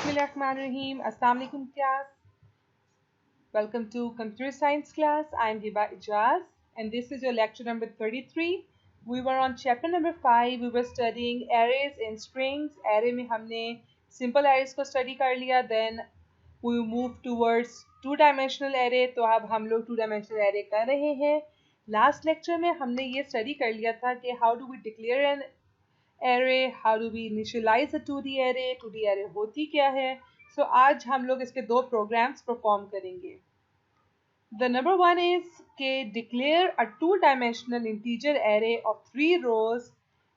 Bismillahirrahmanirrahim. Assalamu alaikum class. Welcome to computer science class. I am Hiba Ijaz and this is your lecture number 33. We were on chapter number 5. We were studying arrays and strings. Array में हमने simple arrays को study कर लिया. Then we move towards two-dimensional array. तो अब हम लोग two-dimensional array कर रहे हैं. Last lecture में हमने ये study कर लिया था कि how do we declare an array, how do we initialize a 2D array, 2D array होती क्या है. So आज हम लोग इसके दो programs perform करेंगे. The number one is कि declare a two-dimensional integer array of 3 rows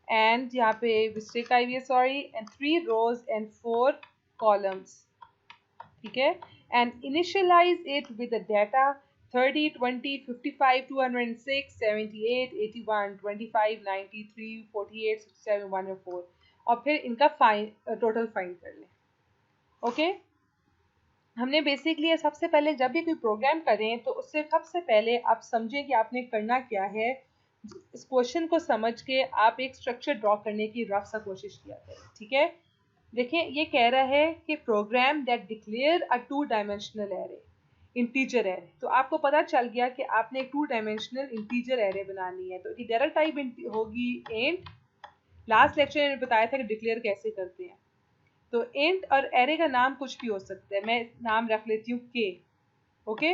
and यहाँ पे mistake आई हुई है sorry and 3 rows and 4 columns. ठीक है, and initialize it with the data 30, 20, 55, 206, 78, 81, 25, 93, 48, 67, 104 और फिर इनका टोटल फाइंड कर लें. ओके, हमने बेसिकली सबसे पहले जब भी कोई प्रोग्राम करें तो उससे सबसे पहले आप समझें कि आपने करना क्या है. इस क्वेश्चन को समझ के आप एक स्ट्रक्चर ड्रॉ करने की रफ सा कोशिश किया करें. ठीक है, देखिए ये कह रहा है कि program that declare a two dimensional array integer array. तो आपको पता चल गया कि आपने एक टू डायमेंशनल इंटीजर एरे बनानी है. तो डेटा टाइप होगी इंट. लास्ट लेक्चर में बताया था कि डिक्लेयर कैसे करते हैं. तो इंट और एरे का नाम कुछ भी हो सकता है. मैं नाम रख लेती हूँ के. ओके,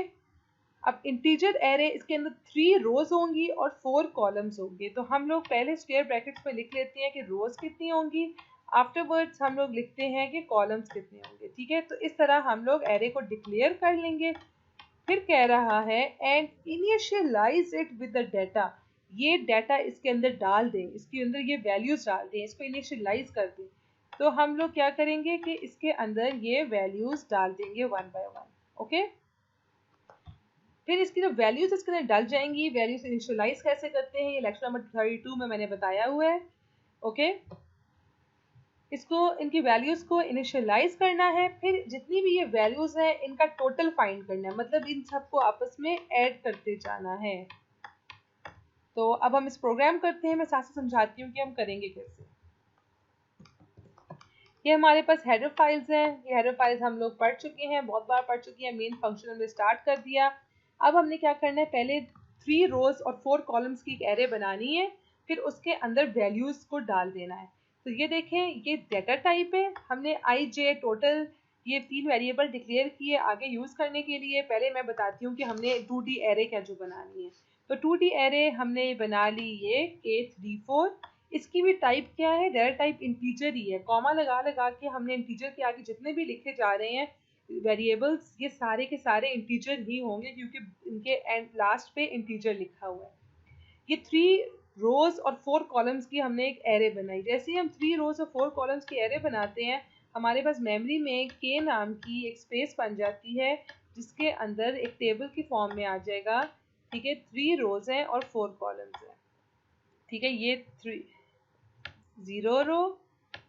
अब इंटीजर एरे इसके अंदर 3 रोज होंगी और 4 कॉलम्स होंगे. तो हम लोग पहले स्क्वायर ब्रैकेट्स में लिख लेते हैं कि रोज कितनी होंगी. आफ्टरवर्ड्स हम लोग लिखते हैं कि कॉलम्स कितने होंगे. ठीक है, तो इस तरह हम लोग एरे को डिक्लेयर कर लेंगे. फिर कह रहा है and initialise it with the data. ये डाटा इसके अंदर डाल दें, इसके अंदर ये वैल्यूज डाल दें, इसको इनिशियलाइज कर दें. तो हम लोग क्या करेंगे कि इसके अंदर ये वैल्यूज डाल देंगे वन बाय वन. ओके, फिर इसकी जो वैल्यूज इसके अंदर डल जाएंगी. वैल्यूज इनिशियलाइज कैसे करते हैं ये लेक्चर नंबर 32 में मैंने बताया हुआ है. ओके, इसको इनकी वैल्यूज को इनिशियलाइज करना है. फिर जितनी भी ये वैल्यूज हैं इनका टोटल फाइंड करना है, मतलब इन सबको आपस में ऐड करते जाना है. तो अब हम इस प्रोग्राम करते हैं. मैं साथ से समझाती हूँ कि हम करेंगे कैसे. ये हमारे पास हेडर फाइल्स हैं. ये हेडर फाइल्स हम लोग पढ़ चुके हैं, बहुत बार पढ़ चुके हैं. मेन फंक्शन हमने स्टार्ट कर दिया. अब हमने क्या करना है, पहले 3 रोज और 4 कॉलम्स की एक एरे बनानी है. फिर उसके अंदर वैल्यूज को डाल देना है. तो ये देखें, ये डाटा टाइप है. हमने आई जे टोटल ये 3 वेरिएबल डिक्लेयर किए आगे यूज करने के लिए. पहले मैं बताती हूँ कि हमने 2D एरे क्या जो बनानी है. तो 2D एरे हमने बना ली ये K34. इसकी भी टाइप क्या है, डाटा टाइप इंटीजर ही है. कॉमा लगा लगा के हमने इंटीजर के आगे जितने भी लिखे जा रहे हैं वेरिएबल्स ये सारे के सारे इंटीजर ही होंगे क्योंकि इनके एंड लास्ट पे इंटीजर लिखा हुआ है. ये 3 रोज और 4 कॉलम्स की हमने एक एरे बनाई. जैसे ही हम 3 रोज और 4 कॉलम्स की एरे बनाते हैं हमारे पास मेमोरी में के नाम की एक स्पेस बन जाती है जिसके अंदर एक टेबल की फॉर्म में आ जाएगा. ठीक है, 3 रोज हैं और 4 कॉलम्स हैं. ठीक है, ये 0 रो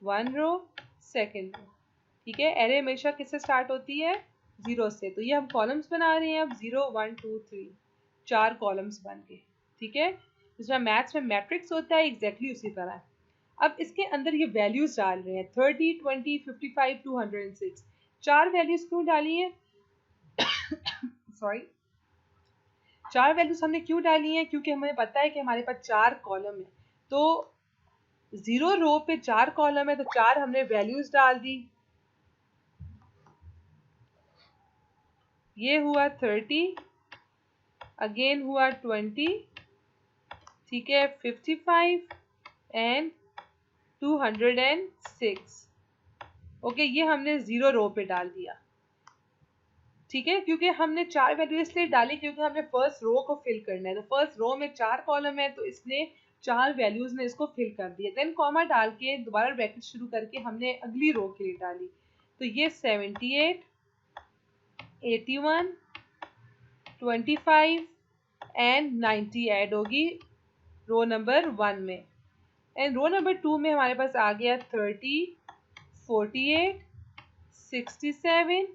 1 रो सेकेंड रो. ठीक है, एरे हमेशा किससे स्टार्ट होती है, 0 से. तो ये हम कॉलम्स बना रहे हैं अब 0 1 2 3 4 कॉलम्स बन गए. ठीक है, जिसमें मैथ्स में मैट्रिक्स होता है एग्जैक्टली उसी तरह. अब इसके अंदर ये वैल्यूज डाल रहे हैं 30 20 55 206. 4 वैल्यूज क्यों डाली है सॉरी 4 वैल्यूज हमने क्यों डाली हैं, क्योंकि हमें पता है कि हमारे पास 4 कॉलम है. तो 0 रो पे 4 कॉलम है तो 4 हमने वैल्यूज डाल दी. ये हुआ 30, अगेन हुआ 20, ठीक है 55 एंड 206. ओके, ये हमने 0 रो पे डाल दिया. ठीक है, क्योंकि हमने 4 वैल्यू इसलिए डाली क्योंकि हमने फर्स्ट रो को फिल करना है. तो फर्स्ट रो में 4 कॉलम है तो इसने 4 वैल्यूज ने इसको फिल कर दिया. देन कॉमा डाल के दोबारा ब्रैकेट शुरू करके हमने अगली रो के लिए डाली. तो ये 78 81 25 एंड 90 ऐड होगी रो नंबर 1 में. एंड रो नंबर 2 में हमारे पास आ गया 30 48 67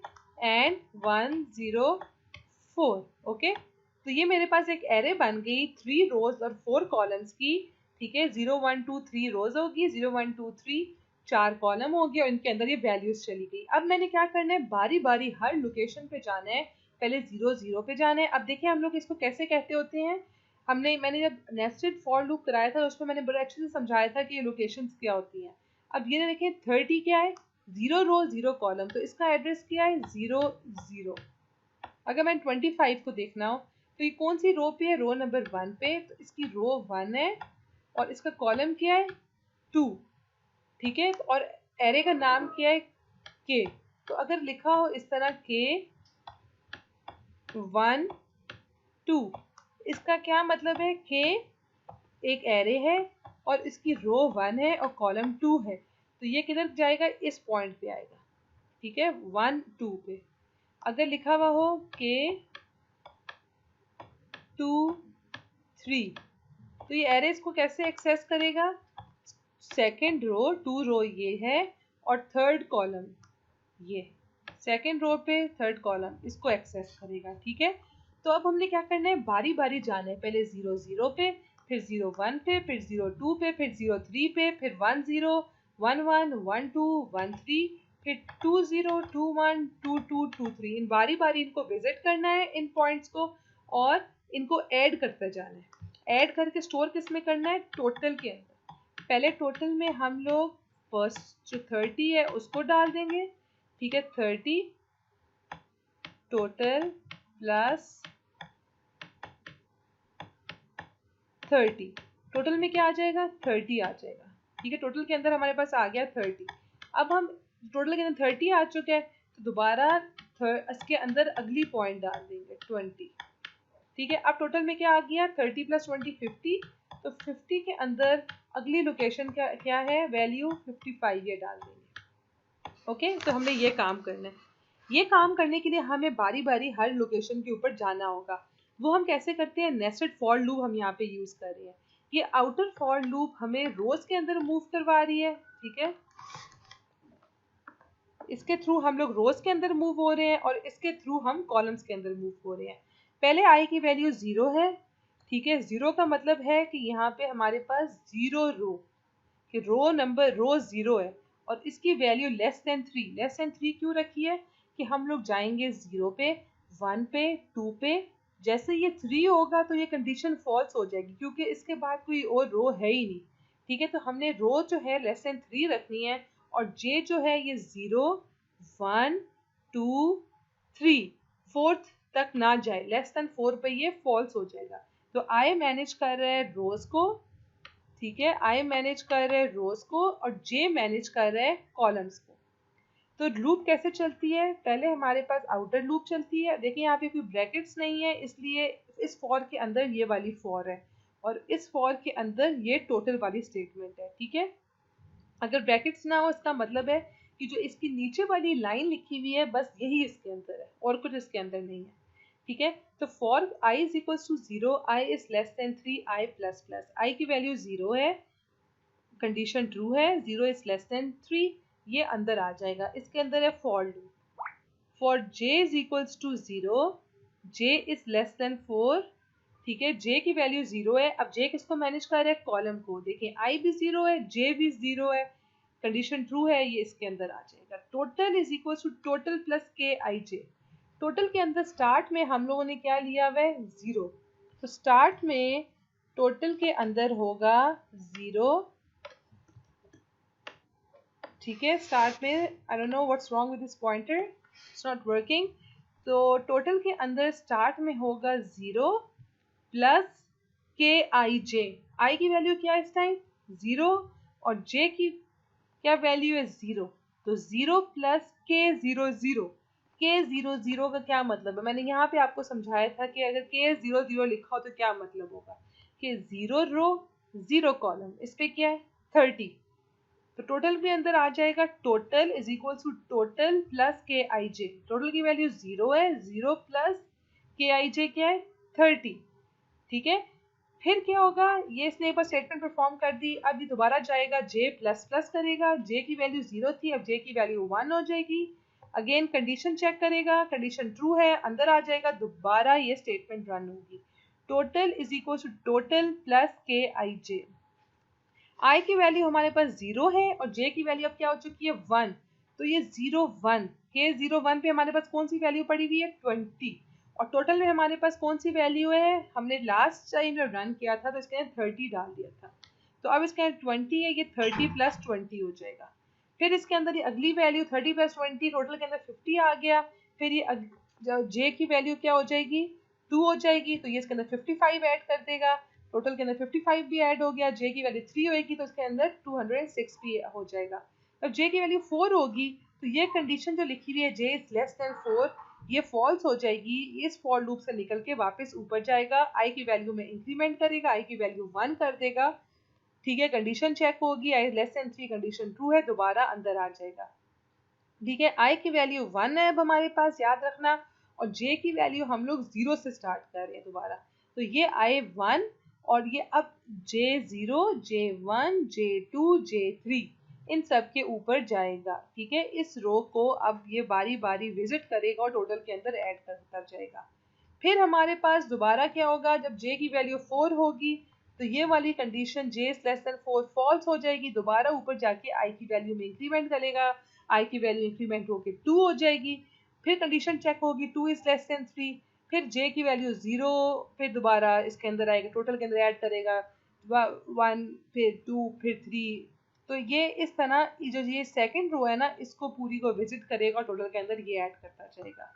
एंड 104. ओके, तो ये मेरे पास एक एरे बन गई 3 रोज और 4 कॉलम्स की. ठीक है, 0 1 2 3 रोज होगी, 0 1 2 3 4 कॉलम हो गए और इनके अंदर ये वैल्यूज चली गई। अब मैंने क्या करना है, बारी बारी हर लोकेशन पे जाना है। पहले 0 0 पे जाना है। अब देखिए हम लोग इसको कैसे कहते होते हैं, मैंने जब नेस्टेड फॉर लूप कराया था उसमें मैंने बड़े अच्छे से समझाया था कि ये लोकेशंस क्या होती हैं। अब ये देखें 30 क्या है, 0 रो 0 कॉलम, तो इसका एड्रेस क्या है 0 0। अगर मैं 25 को देखना हो तो ये कौन सी रो पे है, रो नंबर 1 पे, तो इसकी रो 1 है और इसका कॉलम क्या है 2। ठीक है, और एरे का नाम क्या है के। तो अगर लिखा हो इस तरह के 1 2, इसका क्या मतलब है, के एक एरे है और इसकी रो 1 है और कॉलम 2 है, तो ये किधर जाएगा, इस पॉइंट पे आएगा। ठीक है, 1 2 पे। अगर लिखा हुआ हो के 2 3, तो ये एरे इसको कैसे एक्सेस करेगा, सेकेंड रो 2 रो ये है और थर्ड कॉलम ये, सेकेंड रो पे थर्ड कॉलम इसको एक्सेस करेगा। ठीक है, तो अब हमने क्या करना है, बारी बारी जाना है। पहले 0 0 पे, फिर 0 1 पे, फिर 0 2 पे, फिर 0 3 पे, फिर 1 0 1 1 1 2 1 3, फिर 2 0 2 1 2 2 2 3। इन बारी बारी इनको विजिट करना है इन पॉइंट्स को, और इनको ऐड करते जाना है। ऐड करके स्टोर किस में करना है, टोटल के अंदर। पहले टोटल में हम लोग फर्स्ट जो 30 है उसको डाल देंगे। ठीक है, 30 टोटल प्लस 30, टोटल में क्या आ जाएगा 30 आ जाएगा। ठीक है, टोटल के अंदर हमारे पास आ गया 30। अब हम टोटल के अंदर 30 आ चुका है, तो दोबारा इसके अंदर अगली पॉइंट डाल देंगे 20। ठीक है, अब टोटल में क्या आ गया 30 प्लस 20 50, तो 50 के अंदर अगली लोकेशन क्या है, वैल्यू 55 ये डाल देंगे। ओके, तो हमने ये काम करना है। ये काम करने के लिए हमें बारी बारी हर लोकेशन के ऊपर जाना होगा। वो हम कैसे करते हैं, नेस्टेड फॉर लूप हम यहाँ पे यूज कर रहे हैं। ये आउटर फॉर लूप हमें रोज के अंदर मूव करवा रही है। ठीक है, इसके थ्रू हम लोग रोज के अंदर मूव हो रहे हैं और इसके थ्रू हम कॉलम्स के अंदर मूव हो रहे हैं। पहले आई की वैल्यू 0 है। ठीक है, 0 का मतलब है कि यहाँ पे हमारे पास 0 रो, कि रो नंबर रो 0 है और इसकी value less than 3। Less than 3 क्यों रखी है, कि हम लोग जाएंगे 0 पे 1 पे 2 पे, जैसे ये 3 होगा तो ये कंडीशन फॉल्स हो जाएगी क्योंकि इसके बाद कोई और रो है ही नहीं। ठीक है, तो हमने रो जो है लेस देन 3 रखनी है और जे जो है ये 0 1 2 3 फोर्थ तक ना जाए, लेस देन 4 पे ये फॉल्स हो जाएगा। तो आई मैनेज कर रहा है रोज को। ठीक है, आई मैनेज कर रहा है रोज को और जे मैनेज कर रहा है कॉलम्स को। तो लूप कैसे चलती है, पहले हमारे पास आउटर लूप चलती है। देखिए यहाँ पे कोई ब्रैकेट्स नहीं है, इसलिए इस फॉर के अंदर ये वाली फॉर है और इस फॉर के अंदर ये टोटल वाली स्टेटमेंट है। ठीक है, अगर ब्रैकेट्स ना हो इसका मतलब है कि जो इसकी नीचे वाली लाइन लिखी हुई है बस यही इसके अंदर है और कुछ इसके अंदर नहीं है। ठीक है, तो for i is equal to 0, i is less than 3, i plus plus, i की वैल्यू 0 है, कंडीशन ट्रू है, 0 इज लेस देन 3, ये अंदर आ जाएगा। इसके अंदर है for loop, for j is equals to 0, j is less than 4। ठीक है, j की वैल्यू 0 है। अब j किसको मैनेज कर रहा है, कॉलम को। देखिए i भी 0 है, j भी 0 है, कंडीशन ट्रू है, ये इसके अंदर आ जाएगा। Total is equal to total plus K I J. Total के अंदर स्टार्ट में हम लोगों ने क्या लिया हुआ है 0, तो स्टार्ट में टोटल के अंदर होगा 0। ठीक है, स्टार्ट में I don't know what's wrong with this pointer, it's not working. तो टोटल के अंदर स्टार्ट में होगा 0 प्लस के आई जे। आई की वैल्यू क्या है इस टाइम 0 और जे की क्या वैल्यू है 0, तो 0 प्लस के 0 0। के 0 0 का क्या मतलब है, मैंने यहाँ पे आपको समझाया था कि अगर के 0 0 लिखा हो तो क्या मतलब होगा, कि 0 रो 0 कॉलम, इस पे क्या है 30, तो टोटल के अंदर आ जाएगा total is equal to total plus K I J. Total की वैल्यू 0 है, 0 प्लस के आई जे क्या है 30। ठीक है, फिर क्या होगा, ये इसने एक बार स्टेटमेंट परफॉर्म कर दी, अब ये दोबारा जाएगा जे प्लस प्लस करेगा, जे की वैल्यू 0 थी, अब जे की वैल्यू 1 हो जाएगी। अगेन कंडीशन चेक करेगा, कंडीशन ट्रू है, अंदर आ जाएगा, दोबारा ये स्टेटमेंट रन होगी, total is equal to total plus K I जे। आई की वैल्यू हमारे पास 0 है और जे की वैल्यू अब क्या हो चुकी है 1, तो ये 0 1 के 0 1 पे हमारे पास कौन सी वैल्यू पड़ी हुई है 20, और टोटल में हमारे पास कौन सी वैल्यू है, हमने लास्ट टाइम जब रन किया था तो इसके अंदर 30 डाल दिया था, तो अब इसके अंदर 20 है, ये 30 प्लस 20 हो जाएगा। फिर इसके अंदर ये अगली वैल्यू 30 प्लस 20 टोटल के अंदर 50 आ गया। फिर ये जे की वैल्यू क्या हो जाएगी 2 हो जाएगी, तो ये इसके अंदर 55 ऐड कर देगा, टोटल के अंदर 55 भी ऐड हो गया। जे की वैल्यू 3 होगी तो उसके अंदर 206 भी हो जाएगा। अब जे की वैल्यू 4 होगी तो ये कंडीशन जो लिखी हुई है जे इज लेस देन 4, ये फॉल्स हो जाएगी, इस फॉर लूप से निकल के वापस ऊपर जाएगा, आई की वैल्यू में इंक्रीमेंट करेगा, आई की वैल्यू 1 कर देगा, ठीक है, कंडीशन चेक होगी, आई लेस देन 3 कंडीशन ट्रू है, दोबारा अंदर आ जाएगा, ठीक है। आई की वैल्यू 1 है अब हमारे पास, याद रखना, और जे की वैल्यू हम लोग 0 से स्टार्ट कर रहे हैं दोबारा, तो ये आई 1 और ये अब J0 J1 J2 J3 इन सब के ऊपर जाएगा, ठीक है। इस रो को अब ये बारी बारी विजिट करेगा और टोटल के अंदर ऐड करता जाएगा। फिर हमारे पास दोबारा क्या होगा, जब J की वैल्यू 4 होगी तो ये वाली condition J is less than 4 false हो जाएगी, दोबारा ऊपर जाके I की वैल्यू में इंक्रीमेंट करेगा, I की वैल्यू इंक्रीमेंट होके 2 हो जाएगी, फिर कंडीशन चेक होगी 2 इज लेस देन 3, फिर J की वैल्यू 0, फिर दोबारा इसके अंदर आएगा, टोटल के अंदर ऐड करेगा 1, फिर 2, फिर 3, तो ये इस तरह जो ये सेकंड रो है ना इसको पूरी को विजिट करेगा और टोटल के अंदर ये ऐड करता जाएगा,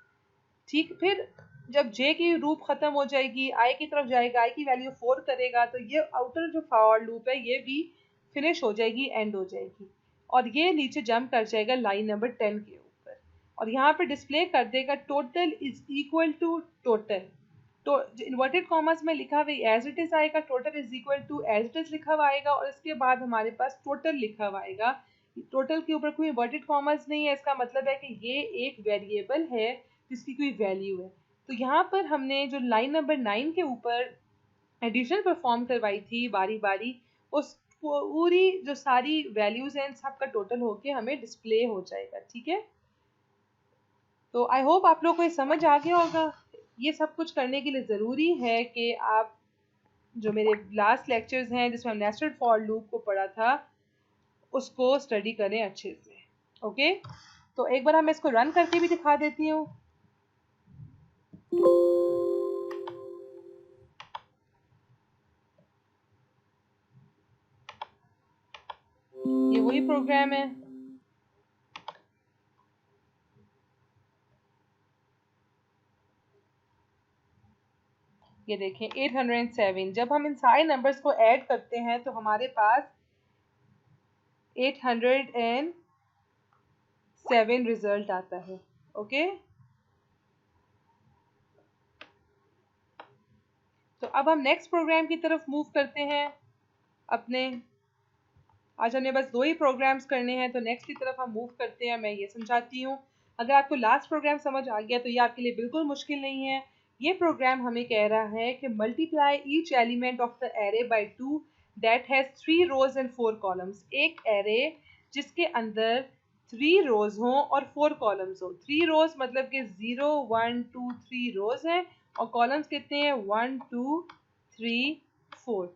ठीक। फिर जब J की लूप खत्म हो जाएगी I की तरफ जाएगा, I की वैल्यू 4 करेगा, तो ये आउटर जो फॉर लूप है ये भी फिनिश हो जाएगी, एंड हो जाएगी, और ये नीचे जंप कर जाएगा लाइन नंबर 10 के ऊपर, और यहाँ पे डिस्प्ले कर देगा total is equal to total, तो इन्वर्टेड कॉमर्स में लिखा हुआ एज इट इज आएगा, total is equal to as it is लिखा हुआ आएगा, और इसके बाद हमारे पास टोटल लिखा हुआ आएगा, टोटल के ऊपर कोई इन्वर्टेड कॉमर्स नहीं है, इसका मतलब है कि ये एक वेरिएबल है जिसकी कोई वैल्यू है। तो यहाँ पर हमने जो लाइन नंबर 9 के ऊपर एडिशन परफॉर्म करवाई थी बारी बारी, उस पूरी जो सारी वैल्यूज हैं सबका टोटल होके हमें डिस्प्ले हो जाएगा, ठीक है। तो आई होप आप लोग को ये समझ आ गया होगा। ये सब कुछ करने के लिए ज़रूरी है कि आप जो मेरे लास्ट लेक्चर्स हैं जिसमें हम नेस्टेड फॉर लूप को पढ़ा था उसको स्टडी करें अच्छे से, ओके। तो एक बार मैं इसको रन करके भी दिखा देती हूँ। ये वही प्रोग्राम है, ये देखें 807, जब हम इन सारे नंबर्स को ऐड करते हैं तो हमारे पास 807 रिजल्ट आता है, ओके। तो अब हम नेक्स्ट प्रोग्राम की तरफ मूव करते हैं अपने, आज हमने बस 2 ही प्रोग्राम्स करने हैं, तो नेक्स्ट की तरफ हम मूव करते हैं। मैं ये समझाती हूँ, अगर आपको लास्ट प्रोग्राम समझ आ गया तो ये आपके लिए बिल्कुल मुश्किल नहीं है। ये प्रोग्राम हमें कह रहा है कि multiply each element of the array by 2 that has 3 rows and 4 columns, एक एरे जिसके अंदर 3 रोज हों और 4 कॉलम्स हों। 3 रोज मतलब कि 0 1 2 3 रोज हैं, और कॉलम्स कितने हैं 1 2 3 4,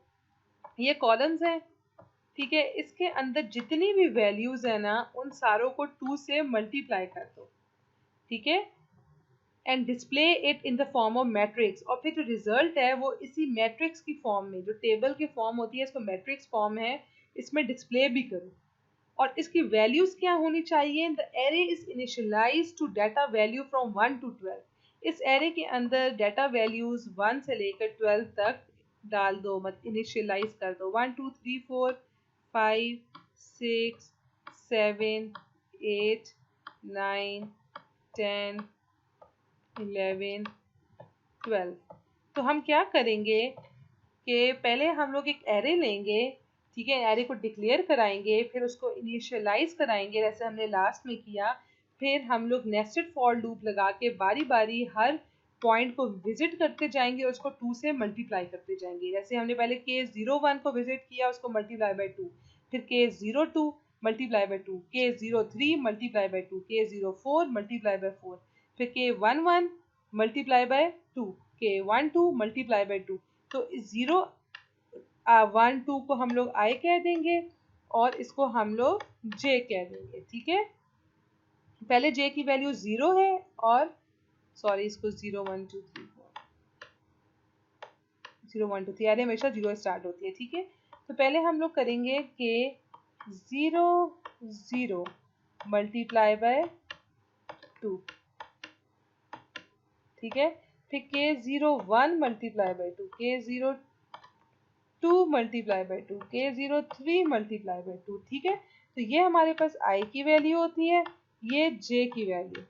ये कॉलम्स हैं, ठीक है। इसके अंदर जितनी भी वैल्यूज है ना उन सारों को 2 से मल्टीप्लाई कर दो, ठीक है, and display it in the form of matrix, और फिर जो रिजल्ट है वो इसी मैट्रिक्स की फॉर्म में, जो टेबल की फॉर्म होती है इसको मैट्रिक्स फॉर्म है, इसमें डिस्प्ले भी करो। और इसकी वैल्यूज क्या होनी चाहिए, the array is initialised to data value from 1 to 12, इस एरे के अंदर डाटा वैल्यूज 1 से लेकर 12 तक डाल दो, मत इनिशियलाइज कर दो, 1 2 3 4 5 6 7 8 9 10 11 12। तो हम क्या करेंगे कि पहले हम लोग एक एरे लेंगे, ठीक है, एरे को डिक्लेयर कराएंगे, फिर उसको इनिशियलाइज कराएंगे जैसे हमने लास्ट में किया, फिर हम लोग नेस्टेड फॉर लूप लगा के बारी बारी हर पॉइंट को विजिट करते जाएंगे, उसको 2 से मल्टीप्लाई करते जाएंगे। जैसे हमने पहले केस 01 को विजिट किया, उसको मल्टीप्लाई बाय 2, फिर case 02 multiply by 2, case 03 multiply by 2, case 04 multiply by 4, फिर के 11 मल्टीप्लाई बाय 2, के 12 मल्टीप्लाई बाय 2। तो 0 1 2 को हम लोग I कह देंगे और इसको हम लोग J कह देंगे, ठीक है। पहले J की वैल्यू 0 है और सॉरी इसको 0 1 2 3 4 0 1 2 3 अरे हमेशा 0 स्टार्ट होती है, ठीक है। तो पहले हम लोग करेंगे कि 0 0 मल्टीप्लाई बाय 2, ठीक है। फिर K0 1 multiply by 2, K0 2 multiply by 2, K0 3 multiply by 2, ठीक है। तो ये हमारे पास I की वैल्यू होती है, ये J की वैल्यू,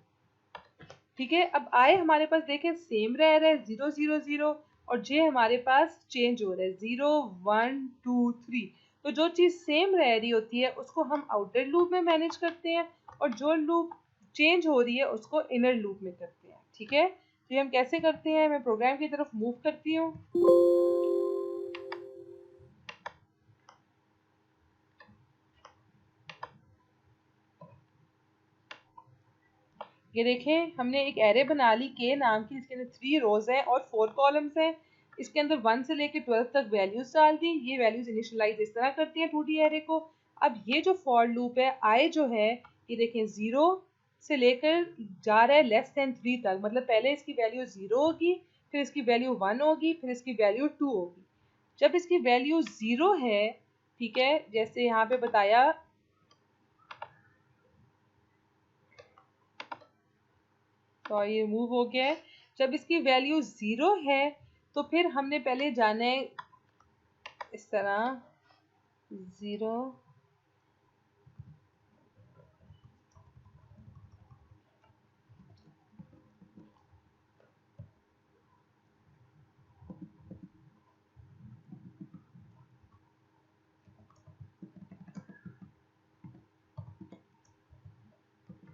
ठीक है। अब I हमारे पास देखें सेम रह रहा है 0 0 0 और J हमारे पास चेंज हो रहा है 0 1 2 3। तो जो चीज़ सेम रह रही होती है उसको हम आउटर लूप में मैनेज करते हैं और जो लूप चेंज हो रही है उसको इनर लूप में करते हैं, ठीक है। तो ये हम कैसे करते हैं, मैं प्रोग्राम की तरफ मूव करती हूँ। ये देखें हमने एक एरे बना ली के नाम की, इसके अंदर 3 रोज हैं और 4 कॉलम्स हैं। इसके अंदर 1 से लेकर 12 तक वैल्यूज डाल दी। ये वैल्यूज इनिशियलाइज इस तरह करती हैं 2D एरे को। अब ये जो फॉर लूप है आई जो है, ये देखें 0 से लेकर जा रहा है लेस देन 3 तक, मतलब पहले इसकी वैल्यू 0 होगी, फिर इसकी वैल्यू 1 होगी, फिर इसकी वैल्यू 2 होगी। जब इसकी वैल्यू 0 है, ठीक है, जैसे यहाँ पे बताया, तो ये मूव हो गया है। जब इसकी वैल्यू 0 है तो फिर हमने पहले जाना है इस तरह 0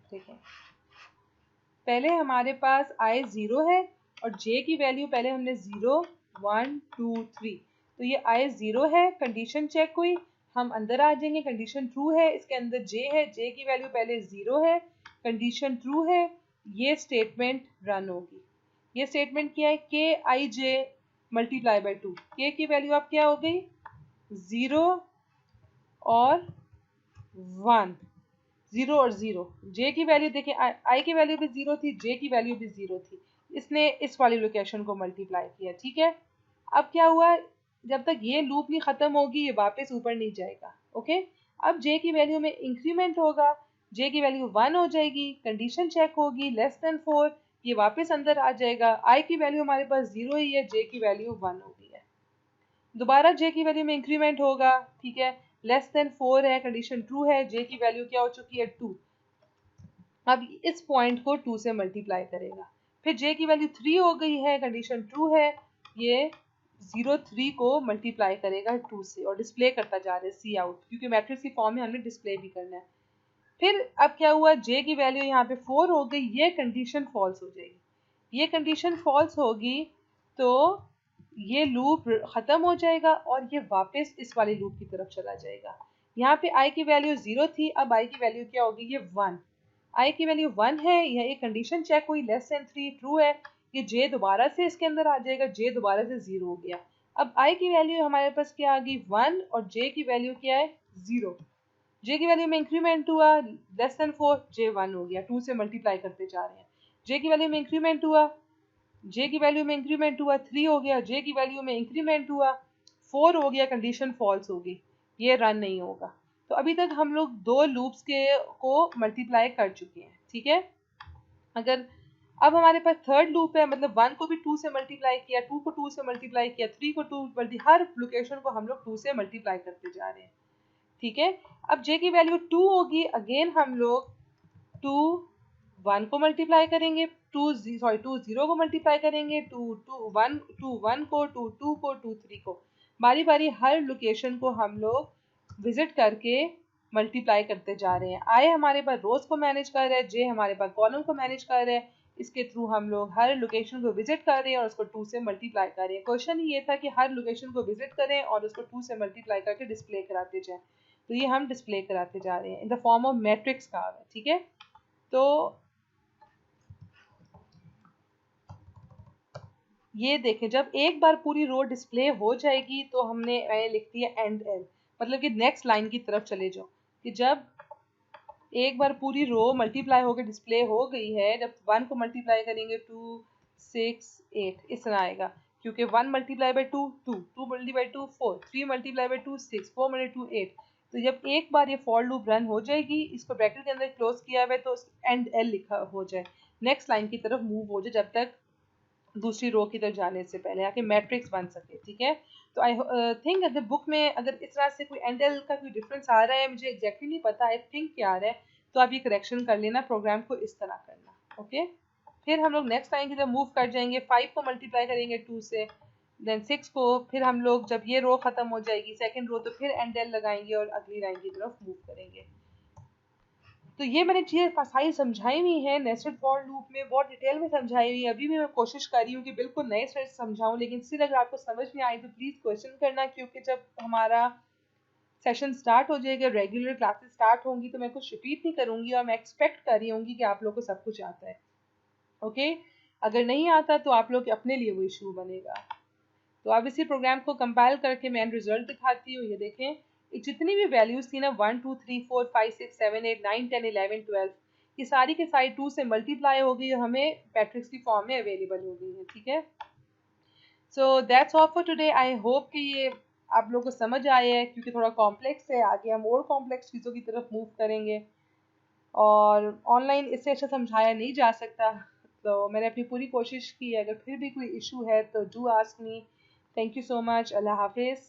ठीक है। पहले हमारे पास I 0 है और J की वैल्यू पहले हमने 0 1 2 3, तो ये I 0 है, कंडीशन चेक हुई, हम अंदर आ जाएंगे, कंडीशन ट्रू है, इसके अंदर J है, J की वैल्यू पहले 0 है, कंडीशन ट्रू है, ये स्टेटमेंट रन होगी। ये स्टेटमेंट क्या है, के आई जे मल्टीप्लाई बाय 2, के की वैल्यू अब क्या हो गई 0 और 1, 0 और 0। जे की वैल्यू देखिए, आई की वैल्यू भी 0 थी, जे की वैल्यू भी 0 थी, इसने इस वाली लोकेशन को मल्टीप्लाई किया, ठीक है। अब क्या हुआ, जब तक ये लूप नहीं खत्म होगी ये वापस ऊपर नहीं जाएगा, ओके। अब जे की वैल्यू में इंक्रीमेंट होगा, जे की वैल्यू 1 हो जाएगी, कंडीशन चेक होगी लेस देन 4, ये वापस अंदर आ जाएगा। आई की वैल्यू हमारे पास 0 ही है, जे की वैल्यू 1 हो गई है, दोबारा जे की वैल्यू में इंक्रीमेंट होगा, ठीक है, लेस देन 4 है, कंडीशन ट्रू है, जे की वैल्यू क्या हो चुकी है 2। अब इस पॉइंट को 2 से मल्टीप्लाई करेगा, फिर जे की वैल्यू 3 हो गई है, कंडीशन ट्रू है, ये 0 3 को मल्टीप्लाई करेगा 2 से और डिस्प्ले करता जा रहा है सी आउट, क्योंकि मैट्रिक्स की फॉर्म में हमने डिस्प्ले भी करना है। फिर अब क्या हुआ, जे की वैल्यू यहाँ पे 4 हो गई, ये कंडीशन फॉल्स हो जाएगी, ये कंडीशन फॉल्स होगी तो ये लूप खत्म हो जाएगा और ये वापस इस वाली लूप की तरफ चला जाएगा। यहाँ पे आई की वैल्यू 0 थी, अब आई की वैल्यू क्या होगी, ये 1, आई की वैल्यू 1 है, यह एक कंडीशन चेक हुई लेस देन 3 ट्रू है, ये जे दोबारा से इसके अंदर आ जाएगा, जे दोबारा से 0 हो गया। अब आई की वैल्यू हमारे पास क्या आ गई 1 और जे की वैल्यू क्या है 0, जे की वैल्यू में इंक्रीमेंट हुआ लेस देन 4, जे 1 हो गया, 2 से मल्टीप्लाई करते जा रहे हैं। जे की वैल्यू में इंक्रीमेंट हुआ, जे की वैल्यू में इंक्रीमेंट हुआ 3 हो गया, जे की वैल्यू में इंक्रीमेंट हुआ 4 हो गया, कंडीशन फॉल्स होगी, ये रन नहीं होगा। तो अभी तक हम लोग दो लूप्स के को मल्टीप्लाई कर चुके हैं, ठीक है। अगर अब हमारे पास थर्ड लूप है, मतलब 1 को भी 2 से मल्टीप्लाई किया, 2 को 2 से मल्टीप्लाई किया, 3 को 2 हर लोकेशन को हम लोग 2 से मल्टीप्लाई करते जा रहे हैं, ठीक है। अब जे की वैल्यू 2 होगी, अगेन हम लोग 2 1 को मल्टीप्लाई करेंगे, 2 0 को मल्टीप्लाई करेंगे, 2 1 को, 2 2 को, 2 3 को, बारी बारी हर लोकेशन को हम लोग विजिट करके मल्टीप्लाई करते जा रहे हैं। आई हमारे पास रोज को मैनेज कर रहा है, जे हमारे पास कॉलम को मैनेज कर रहा है, इसके थ्रू हम लोग हर लोकेशन को विजिट कर रहे हैं और उसको 2 से मल्टीप्लाई कर रहे हैं। क्वेश्चन ये था कि हर लोकेशन को विजिट करें और उसको 2 से मल्टीप्लाई करके डिस्प्ले कराते जाएं, तो ये हम डिस्प्ले कराते जा रहे हैं in the form of matrix का, ठीक है। तो ये देखें, जब एक बार पूरी रो डिस्प्ले हो जाएगी तो मैंने लिख दिया एंड एल, मतलब कि नेक्स्ट लाइन की तरफ चले जाओ। कि जब एक बार पूरी रो मल्टीप्लाई होकर डिस्प्ले हो गई है, जब 1 को मल्टीप्लाई करेंगे 2 6 8 इस तरह आएगा, क्योंकि 1 multiply by 2 2, 2 multiply 2 4, 3 multiply by 2 6, 4 multiply 2 8। तो जब एक बार ये फॉर लूप रन हो जाएगी, इसको ब्रैकेट के अंदर क्लोज किया हुआ है तो एंड एल लिखा हो जाए, नेक्स्ट लाइन की तरफ मूव हो जाए, जब तक दूसरी रो की तरफ जाने से पहले, आके मैट्रिक्स बन सके। ठीक है, तो आई थिंक अगर बुक में अगर इस तरह से कोई एंड एल का कोई डिफरेंस आ रहा है, मुझे एग्जैक्टली नहीं पता, आई थिंक क्या आ रहा है, तो आप ये करेक्शन कर लेना, प्रोग्राम को इस तरह करना। ओके, फिर हम लोग नेक्स्ट लाइन की तरफ मूव कर जाएंगे, 5 को मल्टीप्लाई करेंगे 2 से, देन 6 को, फिर हम लोग जब ये रो खत्म हो जाएगी सेकंड रो, तो फिर एंड एल लगाएंगे और अगली लाइन की तरफ मूव करेंगे। तो ये मैंने चीज़ें सारी समझाई हुई है नेस्टेड फॉर लूप में, बहुत डिटेल में समझाई हुई है। अभी भी मैं कोशिश कर रही हूँ कि बिल्कुल नए से समझाऊं, लेकिन स्टिल अगर आपको समझ में आई तो प्लीज़ क्वेश्चन करना, क्योंकि जब हमारा सेशन स्टार्ट हो जाएगा, रेगुलर क्लासेस स्टार्ट होंगी, तो मैं कुछ रिपीट नहीं करूँगी और मैं एक्सपेक्ट कर रही होंगी कि आप लोग को सब कुछ आता है। ओके, अगर नहीं आता तो आप लोग अपने लिए वो इशू बनेगा। तो अब इसी प्रोग्राम को कंपाइल करके मैं रिजल्ट दिखाती हूँ। ये देखें, ये जितनी भी वैल्यूज थी ना 1 2 3 4 5 6 7 8 9 10 11 12, ये सारी के सारी 2 से मल्टीप्लाई हो गई और हमें मैट्रिक्स की फॉर्म में अवेलेबल हो गई है। ठीक है, so that's all for today. I hope कि ये आप लोगों को समझ आया है, क्योंकि थोड़ा कॉम्प्लेक्स है, आगे हम और कॉम्प्लेक्स चीज़ों की तरफ मूव करेंगे और ऑनलाइन इससे अच्छा समझाया नहीं जा सकता। तो मैंने अपनी पूरी कोशिश की है, अगर फिर भी कोई इशू है तो do ask me. Thank you so much, अल्लाह हाफिज़।